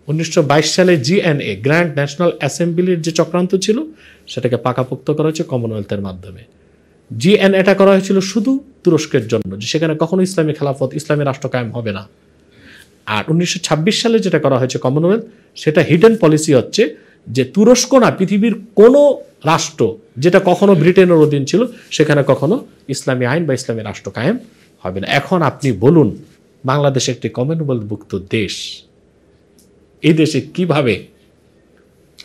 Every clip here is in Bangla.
1922 সালে জিএনএ, গ্র্যান্ড ন্যাশনাল অ্যাসেম্বলির যে চক্রান্ত ছিল সেটাকে পাকাপোক্ত করা হয়েছে কমনওয়েলথের মাধ্যমে। জিএনএটা করা হয়েছিল শুধু তুরস্কের জন্য, যে সেখানে কখনো ইসলামী খেলাফত, ইসলামী রাষ্ট্র কায়েম হবে না। আর 1926 সালে যেটা করা হয়েছে কমনওয়েলথ, সেটা হিডেন পলিসি হচ্ছে যে তুরস্ক না, পৃথিবীর কোনো রাষ্ট্র যেটা কখনো ব্রিটেনের অধীন ছিল সেখানে কখনো ইসলামী আইন বা ইসলামী রাষ্ট্র কায়েম হবে না। এখন আপনি বলুন, বাংলাদেশ একটি কমনওয়েলথভুক্ত দেশ, এই দেশে কিভাবে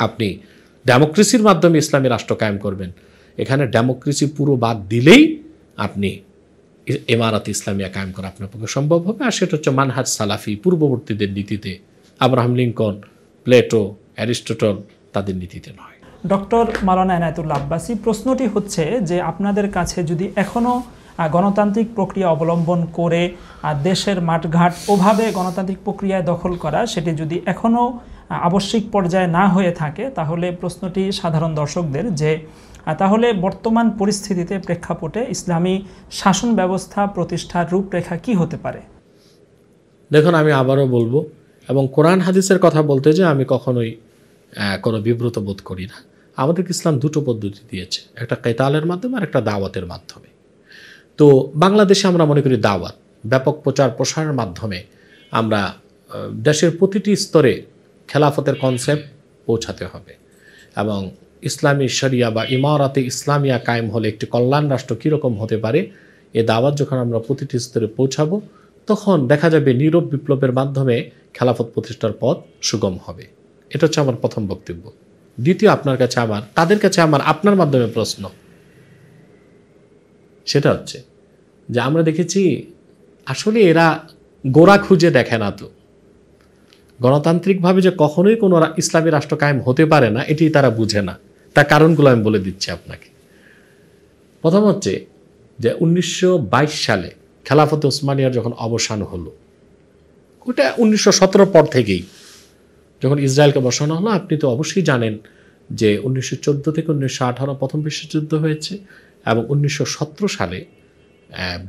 আপনি ডেমোক্রেসির মাধ্যমে ইসলামী রাষ্ট্র কায়েম করবেন? এখানে ডেমোক্রেসি পুরো বাদ দিলেই আপনি ইমারাত ইসলামিয়া কায়েম করা আপনার পক্ষে সম্ভব হবে। আর সেটা হচ্ছে মানহাজ সালাফি, পূর্ববর্তীদের নীতিতে, আব্রাহাম লিঙ্কন, প্লেটো, অ্যারিস্টটল তাদের নীতিতে নয়। ডক্টর মাওলানা এনায়েতুল্লাহ আব্বাসী, প্রশ্নটি হচ্ছে যে আপনাদের কাছে যদি এখনও গণতান্ত্রিক প্রক্রিয়া অবলম্বন করে দেশের মাঠঘাট ওভাবে গণতান্ত্রিক প্রক্রিয়ায় দখল করা, সেটি যদি এখনও আবশ্যিক পর্যায়ে না হয়ে থাকে, তাহলে প্রশ্নটি সাধারণ দর্শকদের যে তাহলে বর্তমান পরিস্থিতিতে প্রেক্ষাপটে ইসলামী শাসন ব্যবস্থা প্রতিষ্ঠার রূপরেখা কি হতে পারে? দেখুন, আমি আবারও বলবো, এবং কোরআন হাদিসের কথা বলতে যে আমি কখনোই কোনো বিব্রত বোধ করি না। আমাদেরকে ইসলাম দুটো পদ্ধতি দিয়েছে, একটা কেতালের মাধ্যমে আর একটা দাওয়াতের মাধ্যমে। তো বাংলাদেশে আমরা মনে করি দাওয়াত, ব্যাপক প্রচার প্রসারের মাধ্যমে আমরা দেশের প্রতিটি স্তরে খেলাফতের কনসেপ্ট পৌঁছাতে হবে, এবং ইসলামী শরিয়া বা ইমারাতে ইসলামিয়া কায়েম হলে একটি কল্যাণ রাষ্ট্র কীরকম হতে পারে, এ দাওয়াত যখন আমরা প্রতিটি স্তরে পৌঁছাবো, তখন দেখা যাবে নীরব বিপ্লবের মাধ্যমে খেলাফত প্রতিষ্ঠার পথ সুগম হবে। এটা হচ্ছে আমার প্রথম বক্তব্য। দ্বিতীয়, তাদের কাছে আমার আপনার মাধ্যমে প্রশ্ন, সেটা হচ্ছে যে আমরা দেখেছি আসলে এরা গোড়া খুঁজে দেখে না। তো গণতান্ত্রিকভাবে যে কখনোই কোনো ইসলামী রাষ্ট্র কায়েম হতে পারে না, এটি তারা বুঝে না। তার কারণগুলো আমি বলে দিচ্ছি আপনাকে। প্রথম হচ্ছে যে 1922 সালে খেলাফতে ওসমানিয়ার যখন অবসান হলো, ওটা 1917 পর থেকেই যখন ইসরায়েলকে বসানো হলো, আপনি তো অবশ্যই জানেন যে 1914 থেকে 1918 প্রথম বিশ্বযুদ্ধ হয়েছে, এবং 1917 সালে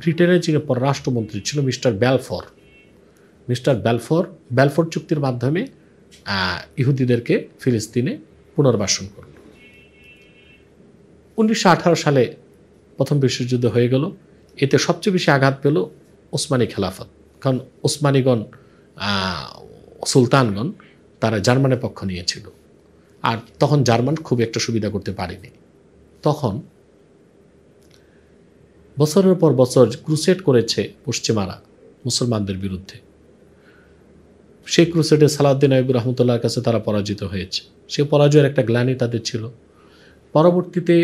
ব্রিটেনের যিনি পররাষ্ট্রমন্ত্রী ছিল মিস্টার ব্যালফোর চুক্তির মাধ্যমে ইহুদিদেরকে ফিলিস্তিনে পুনর্বাসন করল। 1918 সালে প্রথম বিশ্বযুদ্ধ হয়ে গেল। এতে সবচেয়ে বেশি আঘাত পেল ওসমানী খেলাফত, কারণ ওসমানীগণ সুলতানগণ তারা জার্মানের পক্ষ নিয়েছিল, আর তখন জার্মান খুব একটা সুবিধা করতে পারেনি। তখন বছরের পর বছর ক্রুসেড করেছে পশ্চিমারা মুসলমানদের বিরুদ্ধে। সেই ক্রুসেডে সালাউদ্দিন আইয়ুবী রহমতুল্লাহর কাছে তারা পরাজিত হয়েছে। সেই পরাজয়ের একটা গ্লানি তাদের ছিল। পরবর্তীতে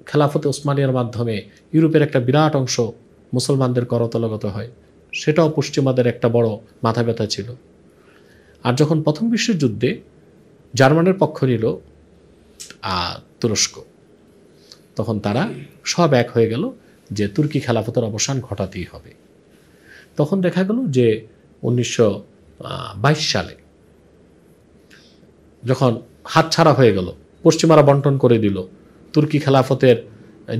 খেলাফতে ওসমানিয়ার মাধ্যমে ইউরোপের একটা বিরাট অংশ মুসলমানদের করতলগত হয়, সেটাও পশ্চিমাদের একটা বড় মাথা ব্যথা ছিল। আর যখন প্রথম বিশ্বযুদ্ধে জার্মানের পক্ষ নিল তুরস্ক, তখন তারা সব এক হয়ে গেল যে তুর্কি খেলাফতের অবসান ঘটাতেই হবে। তখন দেখা গেল যে 1922 সালে যখন হাতছাড়া হয়ে গেল, পশ্চিমারা বন্টন করে দিল, তুর্কি খেলাফতের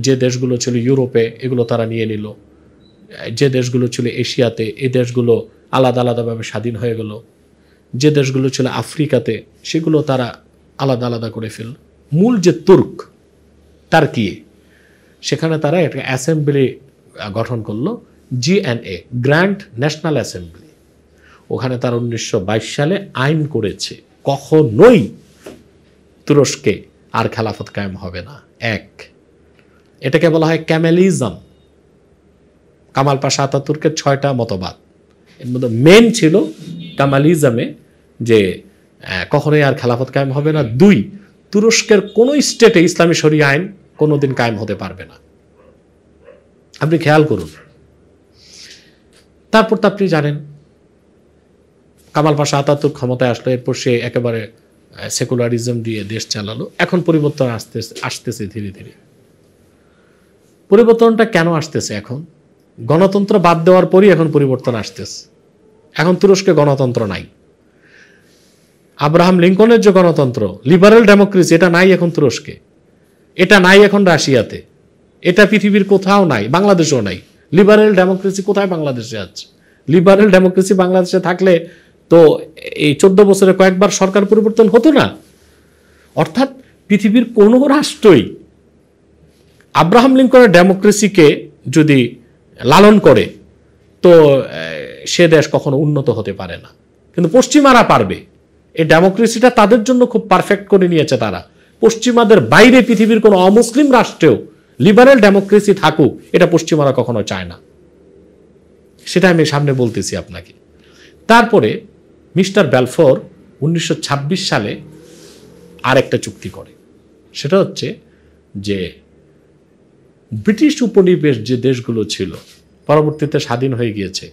যে দেশগুলো ছিল ইউরোপে এগুলো তারা নিয়ে নিল, যে দেশগুলো ছিল এশিয়াতে এই দেশগুলো আলাদা আলাদাভাবে স্বাধীন হয়ে গেল, যে দেশগুলো ছিল আফ্রিকাতে সেগুলো তারা আলাদা আলাদা করে ফেলল। মূল যে টার্কি, সেখানে তারা একটা অ্যাসেম্বলি গঠন করলো, জিএনএ, গ্র্যান্ড ন্যাশনাল অ্যাসেম্বলি। ওখানে তারা 1922 সালে আইন করেছে কখনোই তুরস্কে আর খেলাফত কায়েম হবে না। এটাকে বলা হয় ক্যামেলিজম। কামাল পাশা আতাতুর্কের 6টা মতবাদ, এর মধ্যে মেন ছিল কামালিজমে যে কখনোই আর খেলাফত কায়েম হবে না। 2, তুরস্কের কোনো স্টেটে ইসলামী শরিয়া আইন কোনোদিন কায়েম হতে পারবে না। আপনি খেয়াল করুন। তারপর তো আপনি জানেন কামাল পাশা আতাতুর্ক ক্ষমতায় আসলো, এরপর সে একেবারে সেকুলারিজম দিয়ে দেশ চালালো। এখন পরিবর্তন আসতেছে ধীরে ধীরে। পরিবর্তনটা কেন আসতেছে? এখন গণতন্ত্র বাদ দেওয়ার পরই এখন পরিবর্তন আসতেছে। এখন তুরস্কে গণতন্ত্র নাই। আব্রাহাম লিঙ্কনের যে গণতন্ত্র, লিবারেল ডেমোক্রেসি, এটা নাই এখন তুরস্কে, এটা নাই এখন রাশিয়াতে, এটা পৃথিবীর কোথাও নাই, বাংলাদেশেও নাই। লিবারেল ডেমোক্রেসি কোথায় বাংলাদেশে আছে? লিবারেল ডেমোক্রেসি বাংলাদেশে থাকলে তো এই 14 বছরে কয়েকবার সরকার পরিবর্তন হতো না। অর্থাৎ পৃথিবীর কোনো রাষ্ট্রই আব্রাহাম লিঙ্কনের ডেমোক্রেসিকে যদি লালন করে তো সে দেশ কখনো উন্নত হতে পারে না। কিন্তু পশ্চিমারা পারবে। এই ডেমোক্রেসিটা তাদের জন্য খুব পারফেক্ট করে নিয়েছে তারা। পশ্চিমাদের বাইরে পৃথিবীর কোনো অমুসলিম রাষ্ট্রেও লিবারেল ডেমোক্রেসি থাকুক, এটা পশ্চিমারা কখনো চায় না। সেটা আমি সামনে বলতেছি আপনাকে। তারপরে মিস্টার ব্যালফোর 1926 সালে আরেকটা চুক্তি করে। সেটা হচ্ছে যে ব্রিটিশ উপনিবেশ যে দেশগুলো ছিল পরবর্তীতে স্বাধীন হয়ে গিয়েছে,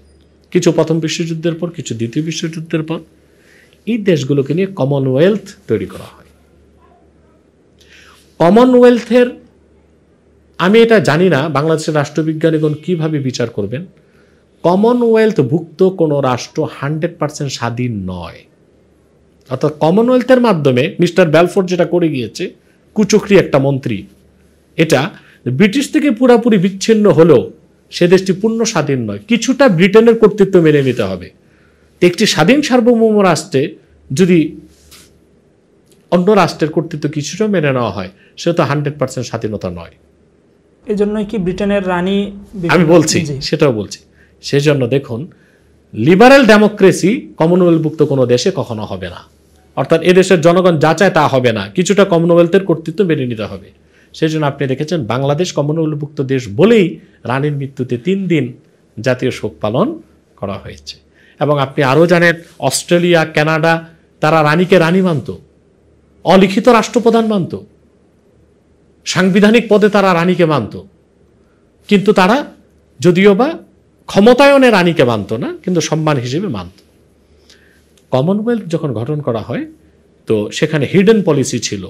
কিছু প্রথম বিশ্বযুদ্ধের পর, কিছু দ্বিতীয় বিশ্বযুদ্ধের পর, এই দেশগুলোকে নিয়ে কমনওয়েলথ তৈরি করা হয়। কমনওয়েলথের আমি এটা জানি না বাংলাদেশের রাষ্ট্রবিজ্ঞানীগণ কিভাবে বিচার করবেন। কমনওয়েলথ ভুক্ত কোনো রাষ্ট্র 100% স্বাধীন নয়। অর্থাৎ কমনওয়েলথের মাধ্যমে মিস্টার ব্যালফোর যেটা করে গিয়েছে, কুচক্রি একটা মন্ত্রী, এটা ব্রিটিশ থেকে পুরাপুরি বিচ্ছিন্ন হলেও সে দেশটি পূর্ণ স্বাধীন নয়, কিছুটা ব্রিটেনের কর্তৃত্ব মেনে নিতে হবে। একটি স্বাধীন সার্বভৌম রাষ্ট্রে যদি অন্য রাষ্ট্রের কর্তৃত্ব কিছুটা মেনে নেওয়া হয়, সে তো 100% স্বাধীনতা নয়। এই জন্যই কি ব্রিটেনের রানী, আমি বলছি, সেটাও বলছি। সেজন্য দেখুন, লিবারেল ডেমোক্রেসি কমনওয়েলথভুক্ত কোনো দেশে কখনো হবে না। অর্থাৎ এদেশের জনগণ যা চায় তা হবে না, কিছুটা কমনওয়েলথের কর্তৃত্ব মেনে নিতে হবে। সেই জন্য আপনি দেখেছেন বাংলাদেশ কমনওয়েলথভুক্ত দেশ বলেই রানীর মৃত্যুতে 3 দিন জাতীয় শোক পালন করা হয়েছে। এবং আপনি আরও জানেন, অস্ট্রেলিয়া, কানাডা, তারা রানীকে রানী মানত, অলিখিত রাষ্ট্রপ্রধান মানত, সাংবিধানিক পদে তারা রানীকে মানত। কিন্তু তারা যদিও বা ক্ষমতায়নে রানীকে মানত না, কিন্তু সম্মান হিসেবে মানত। কমনওয়েলথ যখন গঠন করা হয়, তো সেখানে হিডেন পলিসি ছিল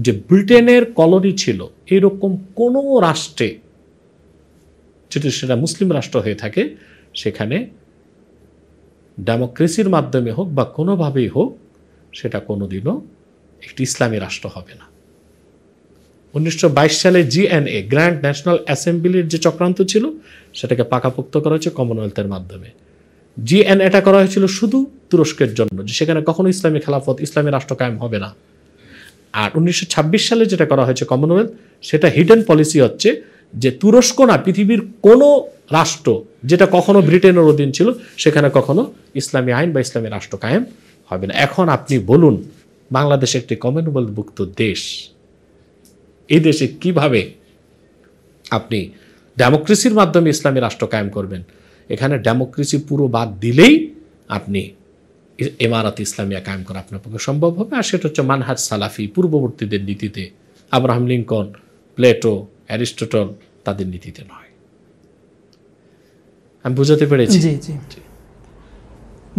যে ব্রিটেনের কলোনি ছিল এরকম কোনো রাষ্ট্রে, যদি সেটা মুসলিম রাষ্ট্র হয়ে থাকে, সেখানে ডেমোক্রেসির মাধ্যমে হোক বা কোনোভাবেই হোক, সেটা কোনোদিনও একটি ইসলামী রাষ্ট্র হবে না। 1922 সালে জিএনএ, গ্র্যান্ড ন্যাশনাল অ্যাসেম্বলির যে চক্রান্ত ছিল, সেটাকে পাকাপোক্ত করা হয়েছে কমনওয়েলথের মাধ্যমে। জিএনএটা করা হয়েছিল শুধু তুরস্কের জন্য, যে সেখানে কখনো ইসলামী খেলাফত, ইসলামী রাষ্ট্র কায়েম হবে না। আর 1926 সালে যেটা করা হয়েছে কমনওয়েলথ, সেটা হিডেন পলিসি হচ্ছে যে তুরস্ক না, পৃথিবীর কোনো রাষ্ট্র যেটা কখনো ব্রিটেনের অধীন ছিল, সেখানে কখনো ইসলামী আইন বা ইসলামী রাষ্ট্র কায়েম হবে না। এখন আপনি বলুন, বাংলাদেশ একটি কমনওয়েলথভুক্ত দেশ, এই দেশে কিভাবে আপনি ডেমোক্রেসির মাধ্যমে ইসলামী রাষ্ট্র কায়েম করবেন? এখানে ডেমোক্রেসি পুরো বাদ দিলেই আপনি ইমারাত ইসলামিয়া কায়েম করা আপনার পক্ষে সম্ভব হবে। আর সেটা হচ্ছে মানহাজ সালাফি, পূর্ববর্তীদের নীতিতে, আব্রাহাম লিঙ্কন, প্লেটো, অ্যারিস্টটল, তাদের নীতিতে নয়। আমি বুঝাতে পেরেছি? জি জি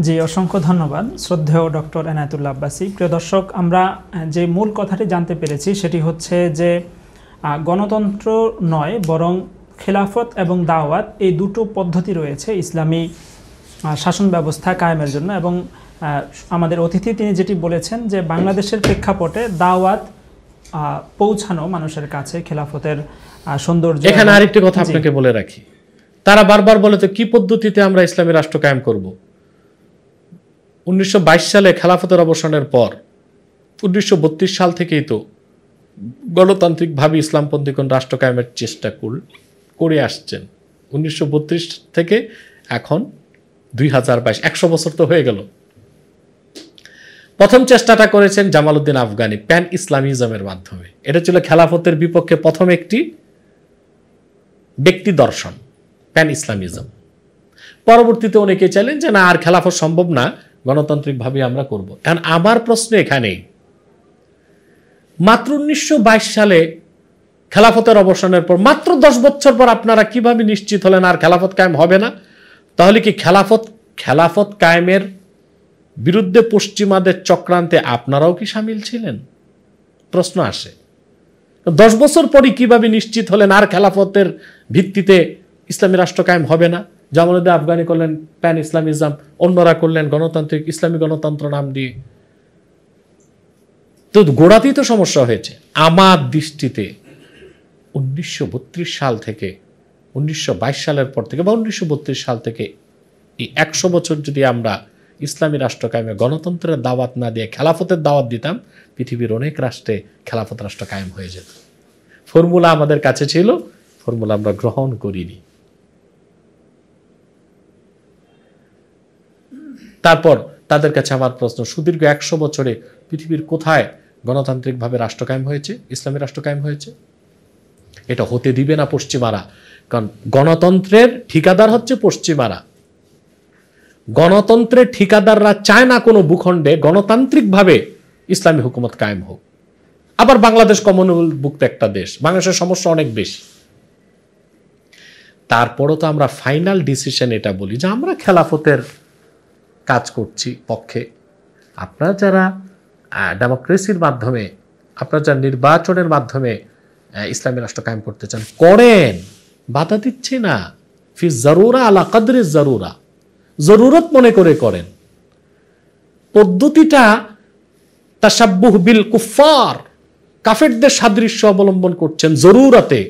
জি, অসংখ্য ধন্যবাদ শ্রদ্ধেয় ডক্টর এনায়েতুল্লাহ আব্বাসী। প্রিয় দর্শক, আমরা যে মূল কথাটি জানতে পেরেছি সেটি হচ্ছে যে গণতন্ত্র নয়, বরং খেলাফত এবং দাওয়াত, এই দুটো পদ্ধতি রয়েছে ইসলামী শাসন ব্যবস্থা কায়েমের জন্য। এবং আমাদের অতিথি তিনি যেটি বলেছেন যে বাংলাদেশের প্রেক্ষাপটে দাওয়াত পৌঁছানো মানুষের কাছে খেলাফতের সৌন্দর্য। এখানে আরেকটি কথা আপনাকে বলে রাখি, তারা বারবার বলে তো কি পদ্ধতিতে আমরা ইসলামী রাষ্ট্র কায়েম করব। 1922 সালে খেলাফতের অবসানের পর 1932 সাল থেকেই তো গণতান্ত্রিকভাবে ইসলামপন্থী কোন রাষ্ট্র কায়েমের চেষ্টা করে আসছেন। 1932 থেকে এখন 2022, 100 বছর তো হয়ে গেল। প্রথম চেষ্টাটা করেছেন জামালউদ্দিন আফগানি প্যান ইসলামিজমের মাধ্যমে। এটা ছিল খেলাফতের বিপক্ষে প্রথম একটি ব্যক্তি দর্শন, প্যান ইসলামিজম। পরবর্তীতে অনেকে চাইলেন যে না, আর খেলাফত সম্ভব না, গণতান্ত্রিকভাবে আমরা করব। কারণ আমার প্রশ্ন এখানেই, মাত্র 1922 সালে খেলাফতের অবসানের পর মাত্র 10 বছর পর আপনারা কিভাবে নিশ্চিত হলেন আর খেলাফত কায়েম হবে না? তাহলে কি খেলাফত কায়েমের বিরুদ্ধে পশ্চিমাদের চক্রান্তে আপনারাও কি সামিল ছিলেন? প্রশ্ন আসে। 10 বছর পরই কিভাবে নিশ্চিত হলেন আর খেলাফতের ভিত্তিতে ইসলামী রাষ্ট্র কায়েম হবে না? জামালউদ্দিন আফগানি করলেন প্যান ইসলামিজম, অন্যরা করলেন গণতান্ত্রিক ইসলামী গণতন্ত্র নাম দিয়ে। তো গোড়াতেই তো সমস্যা হয়েছে। আমার দৃষ্টিতে 1932 সাল থেকে 1922 সালের পর থেকে বা 1932 সাল থেকে এই 100 বছর যদি আমরা ইসলামী রাষ্ট্র কায়েমে গণতন্ত্রের দাওয়াত না দিয়ে খেলাফতের দাওয়াত দিতাম, পৃথিবীর অনেক রাষ্ট্রে খেলাফত রাষ্ট্র কায়েম হয়ে যেত। ফর্মুলা আমাদের কাছে ছিল, ফর্মুলা আমরা গ্রহণ করিনি। তারপর তাদের কাছে আমার প্রশ্ন, সুদীর্ঘ 100 বছরে পৃথিবীর কোথায় গণতান্ত্রিকভাবে রাষ্ট্র কায়েম হয়েছে, ইসলামী রাষ্ট্র কায়েম হয়েছে? এটা হতে দিবে না পশ্চিমারা, কারণ গণতন্ত্রের ঠিকাদার হচ্ছে পশ্চিমারা। গণতন্ত্রের ঠিকাদাররা চায় না কোনো ভূখণ্ডে গণতান্ত্রিকভাবে ইসলামী হুকুমত কায়েম হোক। আবার বাংলাদেশ কমনওয়েলথভুক্ত একটা দেশ, বাংলাদেশের সমস্যা অনেক বেশি। তারপরও তো আমরা ফাইনাল ডিসিশন এটা বলি যে আমরা খেলাফতের কাজ করছি পক্ষে। আপনারা যারা ডেমোক্রেসির মাধ্যমে, আপনারা যারা নির্বাচনের মাধ্যমে ইসলামী রাষ্ট্র কায়েম করতে চান করেন, বাধা দিচ্ছে না। ফি জরুরা আলা কদরে জরুরা, জরুরত মনে করে করেন। পদ্ধতিটা তাসাব্বুহ বিল কুফার, কাফেরদের সাদৃশ্য অবলম্বন করছেন জরুরতে।